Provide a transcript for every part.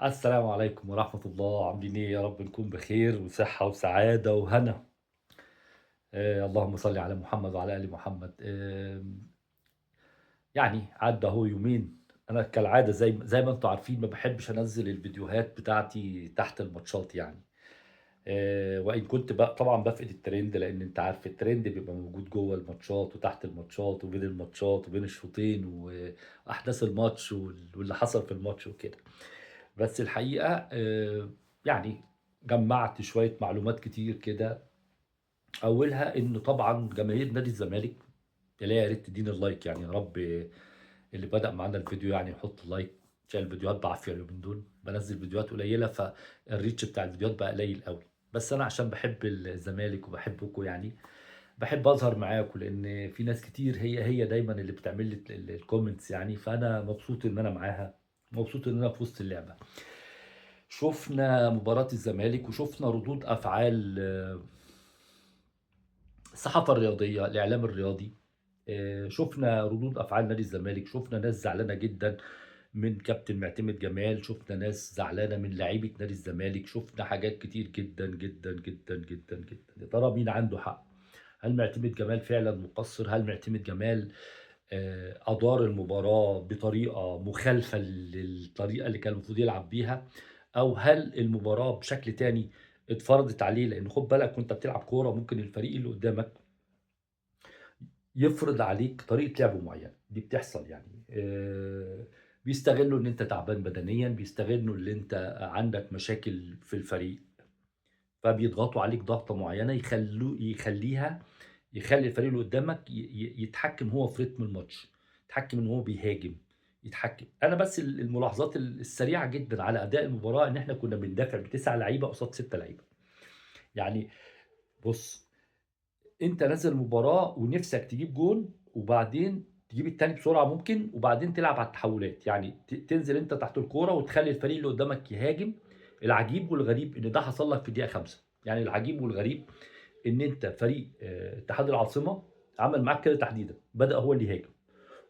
السلام عليكم ورحمة الله، عاملين إيه؟ يا رب نكون بخير وصحة وسعادة وهنا. اللهم صل على محمد وعلى آل محمد. يعني عدّى أهو يومين، أنا كالعادة زي ما أنتم عارفين ما باحبش أنزّل الفيديوهات بتاعتي تحت الماتشات يعني. وإن كنت طبعًا بافقد الtrend لإن أنت عارف الtrend بيبقى موجود جوّه الماتشات وتحت الماتشات وبين الماتشات وبين الشوطين وأحداث الماتش واللي حصل في الماتش وكده. بس الحقيقة يعني جمّعت شوية معلومات كتير كده، أولها إنه طبعًا جماهير نادي الزمالك اللي هي يا ريت تدّيني اللايك يعني يا رب اللي بدأ معانا الفيديو يعني يحط لايك عشان الفيديوهات بعافية اليومين دول، بانزّل فيديوهات قليلة فالreach بتاع الفيديوهات بقى قليل أوي، بس أنا عشان باحب الزمالك وباحبكم يعني، باحب أظهر معاكم لإن في ناس كتير هي دايمًا اللي بتعمل لي الcomments يعني، فأنا مبسوط إن أنا معاها، مبسوط إن أنا في وسط اللعبة. شُفنا مباراة الزمالك وشُفنا ردود أفعال الصحافة الرياضية، الإعلام الرياضي، شُفنا ردود أفعال نادي الزمالك، شُفنا ناس زعلانة جدًا من كابتن معتمد جمال، شُفنا ناس زعلانة من لعيبة نادي الزمالك، شُفنا حاجات كتير جدًا، جدًا، جدًا، جدًا، جدًا. يا ترى مين عنده حق؟ هل معتمد جمال فعلًا مُقصِّر؟ هل معتمد جمال أدار المباراة بطريقة مخالفة للطريقة اللي كان المفروض يلعب بيها، أو هل المباراة بشكل تاني اتفرضت عليه؟ لإن خُد بالك وأنت بتلعب كورة ممكن الفريق اللي قدّامك يفرض عليك طريقة لعب معيّنة، دي بتحصل يعني. بيستغلّوا إن أنت تعبان بدنيًا، بيستغلّوا اللي أنت عندك مشاكل في الفريق، فبيضغطوا عليك ضغطة معيّنة يخلّي الفريق اللي قدّامك يتحكّم هو في رتم الماتش، يتحكّم إن هو بيهاجم، أنا بس الملاحظات السريعة جدًا على أداء المباراة إن إحنا كُنّا بندافع ب9 لعيبة قصاد 6 لعيبة. يعني بُص، أنت نازل المباراة ونِفْسك تجيب جون وبعدين تجيب التاني بسرعة ممكن وبعدين تلعب على التحولات، يعني تنزل أنت تحت الكورة وتخلّي الفريق اللي قدّامك يهاجم. العجيب والغريب إن ده حصل لك في الدقيقة 5، يعني العجيب والغريب إن أنت فريق اتحاد العاصمة عمل معاك كده تحديدًا، بدأ هو اللي يهاجم،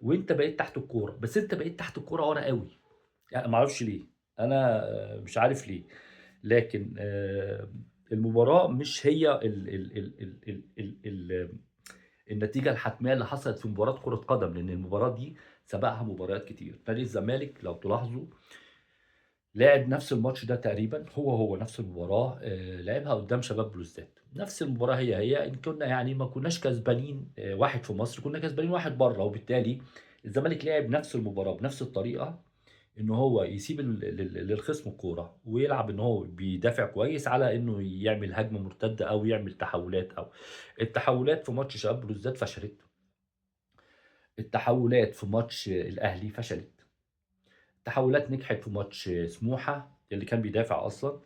وأنت بقيت تحت الكورة، بس أنت بقيت تحت الكورة ورا أوي، يعني ما أعرفش ليه، أنا مش عارف ليه، لكن المباراة مش هي النتيجة الحتمية اللي حصلت في مباراة كرة قدم، لأن المباراة دي سبقها مباريات كتير، نادي الزمالك لو تلاحظوا لعب نفس الماتش ده تقريبًا، هو نفس المباراة لعبها قدّام شباب بلوزداد، نفس المباراة هي، إن كنا يعني ما كناش كسبانين 1 في مصر، كنا كسبانين 1 برّه، وبالتالي الزمالك لعب نفس المباراة بنفس الطريقة، إن هو يسيب للخصم الكورة، ويلعب إن هو بيدافع كويس على إنه يعمل هجمة مرتدة أو يعمل تحولات التحولات في ماتش شباب بلوزداد فشلت، التحولات في ماتش الأهلي فشلت. تحولات نجحت في ماتش سموحة اللي كان بيدافع أصلًا،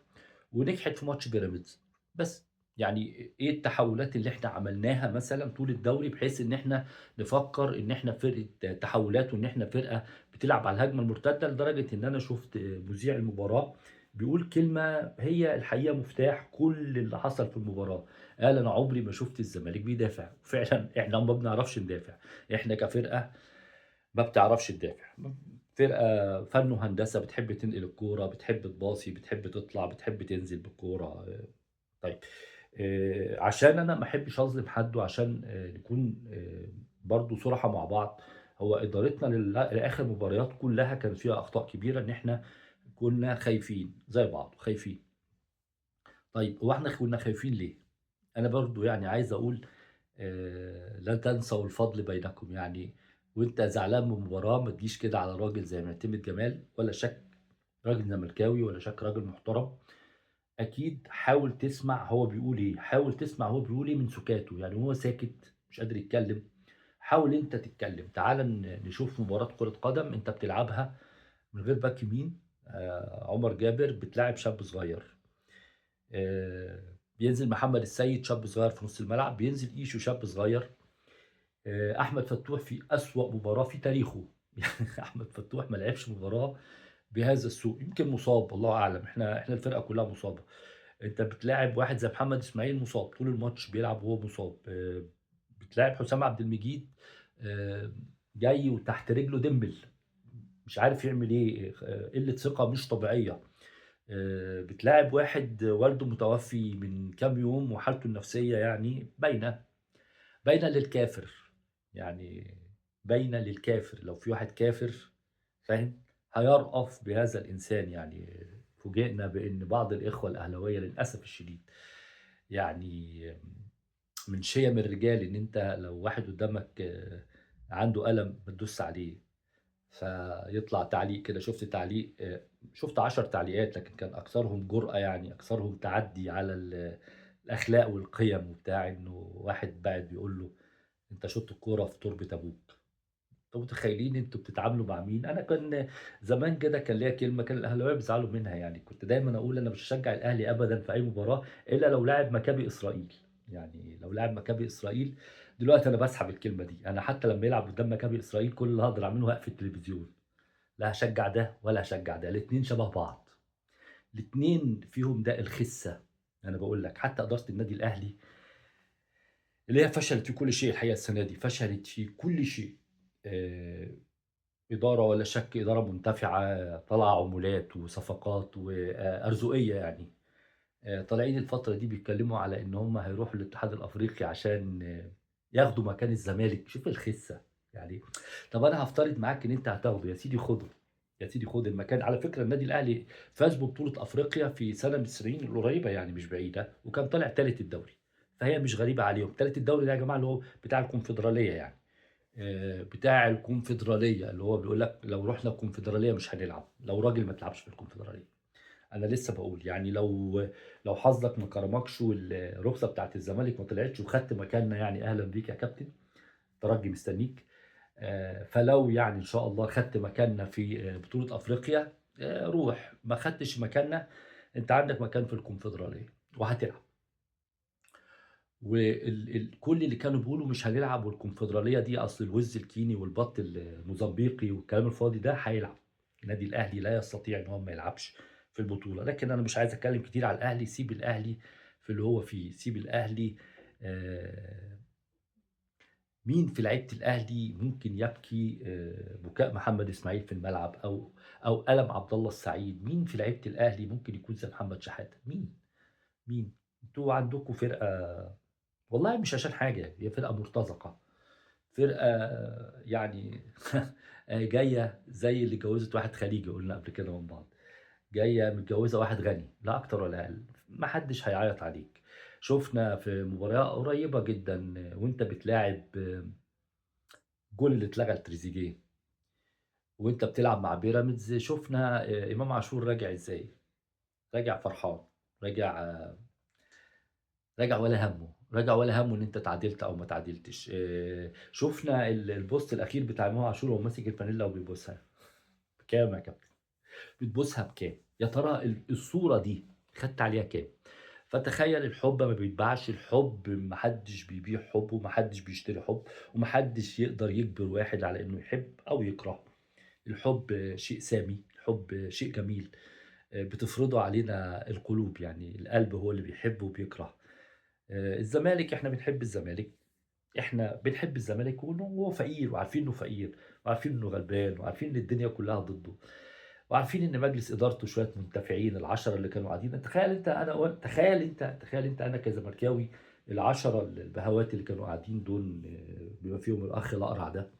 ونجحت في ماتش بيراميدز، بس. يعني إيه التحولات اللي إحنا عملناها مثلًا طول الدوري بحيث إن إحنا نفكّر إن إحنا فرقة تحولات وإن إحنا فرقة بتلعب على الهجمة المرتدة، لدرجة إن أنا شُفت مذيع المباراة بيقول كلمة هي الحقيقة مفتاح كل اللي حصل في المباراة، قال: "أنا عمري ما شُفت الزمالك بيدافع." وفعلًا إحنا ما بنعرفش ندافع، إحنا كفرقة ما بتعرفش تدافع، فرقة فَن وهندسة بتحب تنقل الكورة، بتحب تباصي، بتحب تطلع، بتحب تنزل بالكورة. طيب عشان أنا ما احبش أظلم حد وعشان نكون برضه صُرحا مع بعض، هو إدارتنا لآخر مباريات كلّها كانت فيها أخطاء كبيرة إن إحنا كنا خايفين زي بعض، خايفين. طيب هو إحنا كنا خايفين ليه؟ أنا برضه يعني عايز أقول لا تنسوا الفضل بينكم، يعني وأنت زعلان من مباراة ما تجيش كده على راجل زي معتمد جمال ولا شك راجل زملكاوي ولا شك راجل محترم، أكيد حاول تسمع هو بيقول إيه، حاول تسمع هو بيقول إيه من سُكاته، يعني وهو ساكت مش قادر يتكلم، حاول أنت تتكلم، تعالَ نشوف مباراة كرة قدم أنت بتلعبها من غير باك يمين، عمر جابر بتلاعب شاب صغير. بينزل محمد السيد شاب صغير في نُص الملعب، بينزل إيشو شاب صغير، أحمد فتوح في أسوأ مباراة في تاريخه، يعني أحمد فتوح ما لعبش مباراة بهذا السوء، يمكن مُصاب الله أعلم، إحنا الفرقة كلّها مُصابة، أنت بتلاعب واحد زي محمد إسماعيل مُصاب، طول الماتش بيلعب وهو مُصاب، بتلاعب حسام عبد المجيد جاي وتحت رجله ديمبل، مش عارف يعمل إيه، قلة ثقة مش طبيعية. بتلاعب واحد والده متوفي من كام يوم وحالته النفسية يعني باينة، باينة للكافر، يعني باينة للكافر، لو في واحد كافر فاهم، هيرأف بهذا الإنسان يعني. فوجئنا بإن بعض الإخوة الأهلاوية للأسف الشديد يعني من شيم الرجال إن أنت لو واحد قدامك عنده ألم ما تدوسش عليه، فيطلع تعليق كده. شُفت تعليق شُفت 10 تعليقات لكن كان أكثرهم جرأة يعني، أكثرهم تعدّي على الأخلاق والقِيَم وبتاع، إنه واحد باعت بيقول له: "أنت شُطت الكورة في تربة أبوك." أنتم متخيلين أنتم بتتعاملوا مع مين؟ أنا كان زمان كده كان ليّا كلمة كان الأهلاوية بيزعلوا منها يعني، كنت دايمًا أقول أنا مش هاشجّع الأهلي أبدًا في أي مباراة إلا لو لاعب مكابي إسرائيل، يعني لو لاعب مكابي إسرائيل دلوقتي أنا باسحب الكلمة دي، أنا حتى لمّا يلعب قدّام مكابي إسرائيل كل اللي هاقدر أعمله هاقفل التلفزيون، لا هاشجّع ده ولا هاشجّع ده، الاتنين شبه بعض، الاتنين فيهم داء الخِسّة، أنا باقول لك حتى إدارة النادي الأهلي اللي هي فشلت في كل شيء الحقيقة السنة دي، فشلت في كل شيء. آآ إدارة ولا شك إدارة منتفعة، طالعة عمولات وصفقات وأرزقية يعني. طالعين الفترة دي بيتكلموا على إن هم هيروحوا الاتحاد الأفريقي عشان ياخدوا مكان الزمالك، شوف الخسة يعني. طب أنا هافترض معاك إن أنت هتاخده، يا سيدي خده، يا سيدي خد المكان. على فكرة النادي الأهلي فاز ببطولة أفريقيا في سنة من السنين القريبة يعني مش بعيدة، وكان طالع تالت الدوري، فهي مش غريبة عليهم. تالت الدوري ده يا جماعة اللي هو بتاع الكونفدرالية يعني. بتاع الكونفدرالية، اللي هو بيقول لك لو رُحنا الكونفدرالية مش هنلعب، لو راجل ما تلعبش في الكونفدرالية. أنا لسه باقول يعني لو حظك ما كرمكش والرخصة بتاعة الزمالك ما طلعتش وخدت مكاننا يعني أهلًا بيك يا كابتن، الترجي مستنيك. فلو يعني إن شاء الله خدت مكاننا في بطولة أفريقيا روح، ما خدتش مكاننا أنت عندك مكان في الكونفدرالية وهتلعب. كل اللي كانوا بيقولوا مش هنلعب والكونفدرالية دي أصل الوز الكيني والبط الموزمبيقي والكلام الفاضي ده هيلعب. النادي الأهلي لا يستطيع إن هو ما يلعبش في البطولة، لكن أنا مش عايز أتكلم كتير على الأهلي، سيب الأهلي في اللي هو فيه، سيب الأهلي. آآ مين في لعيبة الأهلي ممكن يبكي بكاء محمد إسماعيل في الملعب أو ألم عبد الله السعيد؟ مين في لعيبة الأهلي ممكن يكون زي محمد شحاتة؟ مين؟ مين؟ أنتم عندكم فرقة والله مش عشان حاجة، هي فرقة مرتزقة، فرقة يعني جاية زي اللي اتجوّزت واحد خليجي قُلنا قبل كده من بعض، جاية متجوّزة واحد غني، لا أكتر ولا أقل، ما حدّش هيعيّط عليك. شُفنا في مباراة قريّبة جدًا وأنت بتلاعب الجون اللي اتلغى لتريزيجيه وأنت بتلعب مع بيراميدز، شُفنا إمام عاشور راجع إزاي، راجع فرحان، راجع راجع ولا هَمّه، راجع ولا هَمّه إن أنت اتعادلت أو ما اتعادلتش. شُفنا البوست الأخير بتاع إمام عاشور وهو ماسك الفانيلا وبيبوسها، بكام يا كابتن؟ بتبوسها بكام؟ يا ترى الصورة دي خدت عليها كام؟ فتخيّل الحُب ما بيتباعش، الحُب ما حدّش بيبيع حُب وما حدّش بيشتري حُب وما حدّش يقدر يجبر واحد على إنه يحب أو يكره. الحُب شيء سامي، الحُب شيء جميل، بتفرضه علينا القلوب، يعني القلب هو اللي بيحب وبيكره. الزمالك إحنا بنحب الزمالك، إحنا بنحب الزمالك وإنه هو فقير وعارفين إنه فقير وعارفين إنه غلبان وعارفين إن الدنيا كلّها ضده، وعارفين إن مجلس إدارته شوية منتفعين ال10 اللي كانوا قاعدين. تخيّل أنت أنا تخيّل أنت أنا كزملكاوي ال10 البهوات اللي كانوا قاعدين دول بما فيهم الأخ الأقرع ده،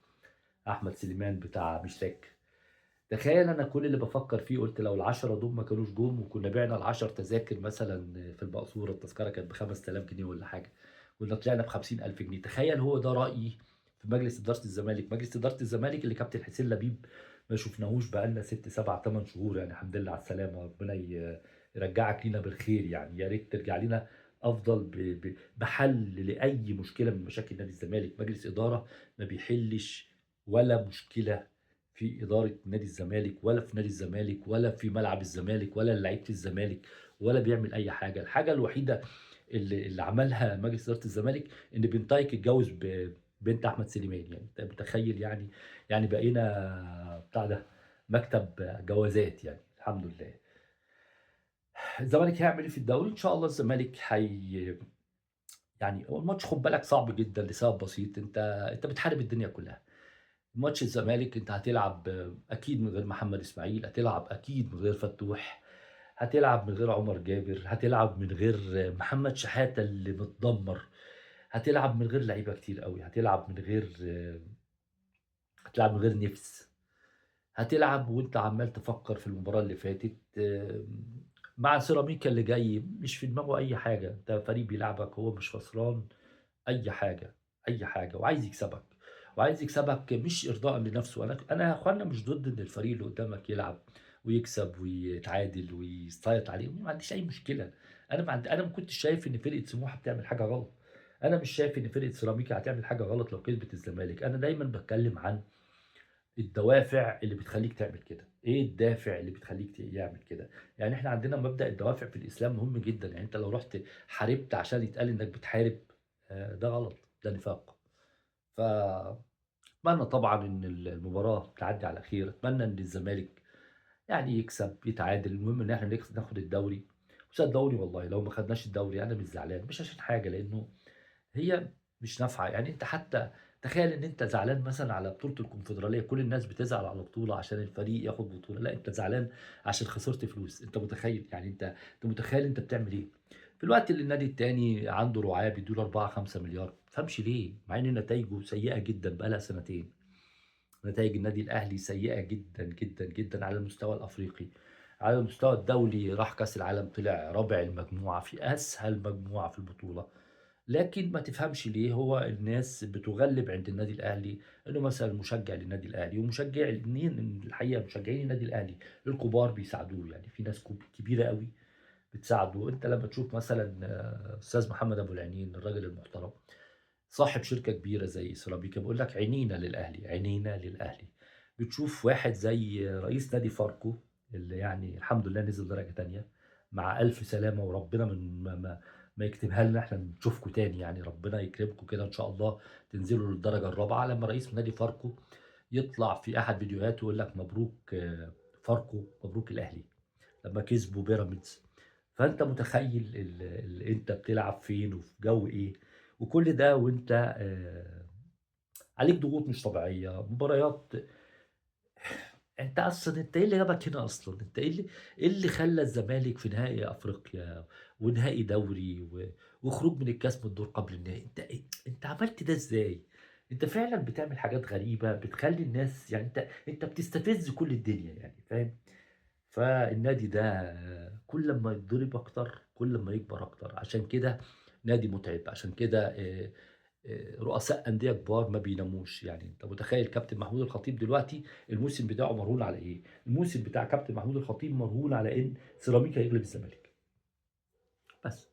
أحمد سليمان بتاع مشتاق. تخيل أنا كل اللي بافكّر فيه قُلت لو ال10 دول ما كانوش جُم وكنا بِعنا ال10 تذاكر مثلًا في المقصورة، التذكرة كانت ب5000 جنيه والّا حاجة، كنا طلعنا ب50,000 جنيه. تخيل هو ده رأيي في مجلس إدارة الزمالك، مجلس إدارة الزمالك اللي كابتن حسين لبيب ما شُفناهوش بقى لنا 6، 7، 8 شهور يعني الحمد لله على السلامة، ربنا يرجّعك لينا بالخير يعني، يا ريت ترجع لنا أفضل بحَل لأي مشكلة من مشاكل نادي الزمالك. مجلس إدارة ما بيحلّش ولا مشكلة في إدارة نادي الزمالك ولا في نادي الزمالك ولا في ملعب الزمالك ولا لعيبة الزمالك ولا بيعمل أي حاجة. الحاجة الوحيدة اللي عملها مجلس إدارة الزمالك إن بن طايك اتجوّز بنت أحمد سليمان، يعني أنت متخيّل يعني، يعني بقينا بتاع ده مكتب جوازات يعني الحمد لله. الزمالك هيعمل إيه في الدوري؟ إن شاء الله الزمالك يعني هو الماتش خُد بالك صعب جدًا لسبب بسيط، أنت بتحارب الدنيا كلّها. ماتش الزمالك أنت هتلعب أكيد من غير محمد إسماعيل، هتلعب أكيد من غير فتوح، هتلعب من غير عمر جابر، هتلعب من غير محمد شحاتة اللي متدمّر، هتلعب من غير لعيبة كتير أوي، هتلعب من غير نِفْس، هتلعب وأنت عمّال تفكّر في المباراة اللي فاتت مع سيراميكا اللي جاي مش في دماغه أي حاجة، ده فريق بيلاعبك هو مش خسران أي حاجة، أي حاجة وعايز يكسبك، وعايز يكسبك مش إرضاءً لنَفْسه، أنا يا أخوانا مش ضد إن الفريق اللي قدّامك يلعب ويكسب ويتعادل ويسيطر عليهم، ما عنديش أي مشكلة، أنا ما كنتش شايف إن فرقة سموحة بتعمل حاجة غلط، أنا مش شايف إن فرقة سيراميكا هتعمل حاجة غلط لو كسبت الزمالك، أنا دايمًا باتكلّم عن الدوافع اللي بتخلّيك تعمل كده، إيه الدافع اللي بتخلّيك يعمل كده؟ يعني إحنا عندنا مبدأ الدوافع في الإسلام مهم جدًا، يعني أنت لو رُحت حاربت عشان يتقال إنك بتحارب ده غلط، ده نفاق. فأتمنى طبعًا إن المباراة تعدّي على خير، أتمنى إن الزمالك يعني يكسب، يتعادل، المهم إن إحنا ناخد الدوري، وصدقوني والله لو ما خدناش الدوري أنا مش زعلان، مش عشان حاجة لإنه هي مش نافعة، يعني أنت حتى تخيل إن أنت زعلان مثلًا على بطولة الكونفدرالية، كل الناس بتزعل على بطولة عشان الفريق ياخد بطولة، لأ أنت زعلان عشان خسرت فلوس، أنت متخيل؟ يعني أنت متخيل أنت بتعمل إيه؟ في الوقت اللي النادي التاني عنده رعاة بيدّوا له 4، 5 مليار، ما تفهمش ليه؟ مع إن نتايجه سيئة جدًا بقى لها سنتين، نتايج النادي الأهلي سيئة جدًا، جدًا، جدًا على المستوى الأفريقي، على المستوى الدولي راح كأس العالم طلع رابع المجموعة في أسهل مجموعة في البطولة. لكن ما تفهمش ليه هو الناس بتُغلِّب عند النادي الأهلي، إنه مثلًا مشجّع للنادي الأهلي ومشجّعي الاتنين الحقيقة مشجّعين النادي الأهلي الكبار بيساعدوه، يعني في ناس كبيرة أوي بتساعده، أنت لمّا تشوف مثلًا أستاذ محمد أبو العينين الراجل المحترم، صاحب شركة كبيرة زي سيراميكا بيقول لك عينينا للأهلي، عينينا للأهلي. بتشوف واحد زي رئيس نادي فاركو اللي يعني الحمد لله نزل درجة تانية، مع ألف سلامة وربنا من ما يكتبها لنا إحنا نشوفكم تاني يعني، ربنا يكرمكم كده إن شاء الله تنزلوا للدرجة الرابعة، لمّا رئيس نادي فاركو يطلع في أحد فيديوهاته يقول لك مبروك فاركو، مبروك الأهلي، لمّا كسبوا بيراميدز. فأنت متخيّل أنت بتلعب فين وفي جو إيه، وكل ده وأنت عليك ضغوط مش طبيعية، مباريات أنت إيه اللي جابك هنا أصلًا؟ أنت إيه اللي خلّى الزمالك في نهائي أفريقيا ونهائي دوري وخروج من الكاس من الدور قبل النهائي، أنت عملت ده إزاي؟ أنت فعلًا بتعمل حاجات غريبة بتخلّي الناس يعني أنت بتستفز كل الدنيا يعني فاهم؟ فالنادي ده كل أمّا يتضرب أكتر، كل أمّا يكبر أكتر، عشان كده نادي مُتعب، عشان كده رؤساء أندية كبار ما بيناموش، يعني أنت متخيّل كابتن محمود الخطيب دلوقتي الموسم بتاعه مرهون على إيه؟ الموسم بتاع كابتن محمود الخطيب مرهون على إن سيراميكا يغلب الزمالك، بس.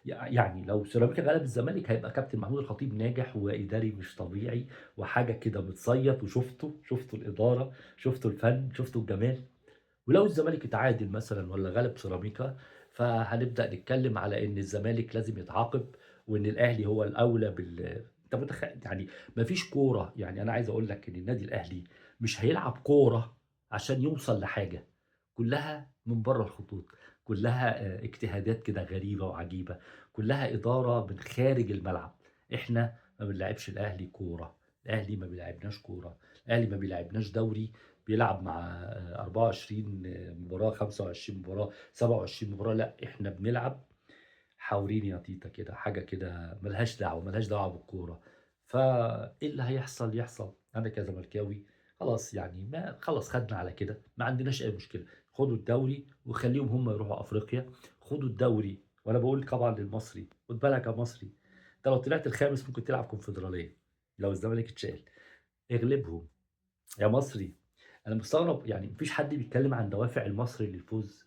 يعني لو سيراميكا غلب الزمالك هيبقى كابتن محمود الخطيب ناجح وإداري مش طبيعي وحاجة كده بتصيّط شُفتوا الإدارة، شُفتوا الفن، شُفتوا الجمال. ولو الزمالك اتعادل مثلًا والّا غلب سيراميكا، فهنبدأ نتكلم على إن الزمالك لازم يتعاقب، وإن الأهلي هو الأولى أنت يعني ما فيش كورة، يعني أنا عايز أقول لك إن النادي الأهلي مش هيلعب كورة عشان يوصل لحاجة، كلّها من برّه الخطوط، كلّها اجتهادات كده غريبة وعجيبة، كلّها إدارة من خارج الملعب، إحنا ما بنلاعبش الأهلي كورة، الأهلي ما بيلاعبناش كورة، الأهلي ما بيلاعبناش دوري بيلعب مع 24 مباراة، 25 مباراة، 27 مباراة، لأ إحنا بنلعب حاوريني يا تيتة كده، حاجة كده ما لهاش دعوة بالكورة. فإيه اللي هيحصل يحصل، أنا كزملكاوي خلاص يعني ما خلاص خدنا على كده، ما عندناش أي مشكلة، خدوا الدوري وخلّيهم هم يروحوا أفريقيا، خدوا الدوري وأنا باقول طبعًا للمصري، خُد بالك يا مصري، أنت لو طلعت الخامس ممكن تلعب كونفدرالية، لو الزمالك اتشال، اغلبهم يا مصري. أنا مستغرب يعني ما فيش حد بيتكلم عن دوافع المصري للفوز،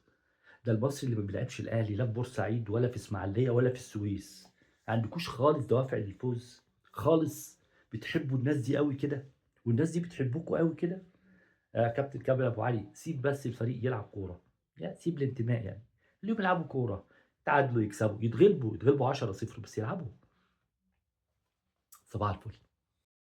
ده المصري اللي ما بيلعبش الأهلي لا في بورسعيد ولا في إسماعيلية ولا في السويس، ما عندكوش خالص دوافع للفوز، خالص، بتحبوا الناس دي أوي كده، والناس دي بتحبكم أوي كده، يا كابتن كامل أبو علي سيب بس الفريق يلعب كورة، سيب الانتماء يعني، خليهم يلعبوا كورة، يتعادلوا، يكسبوا، يتغلبوا 10-0 بس يلعبوا، صباح الفل.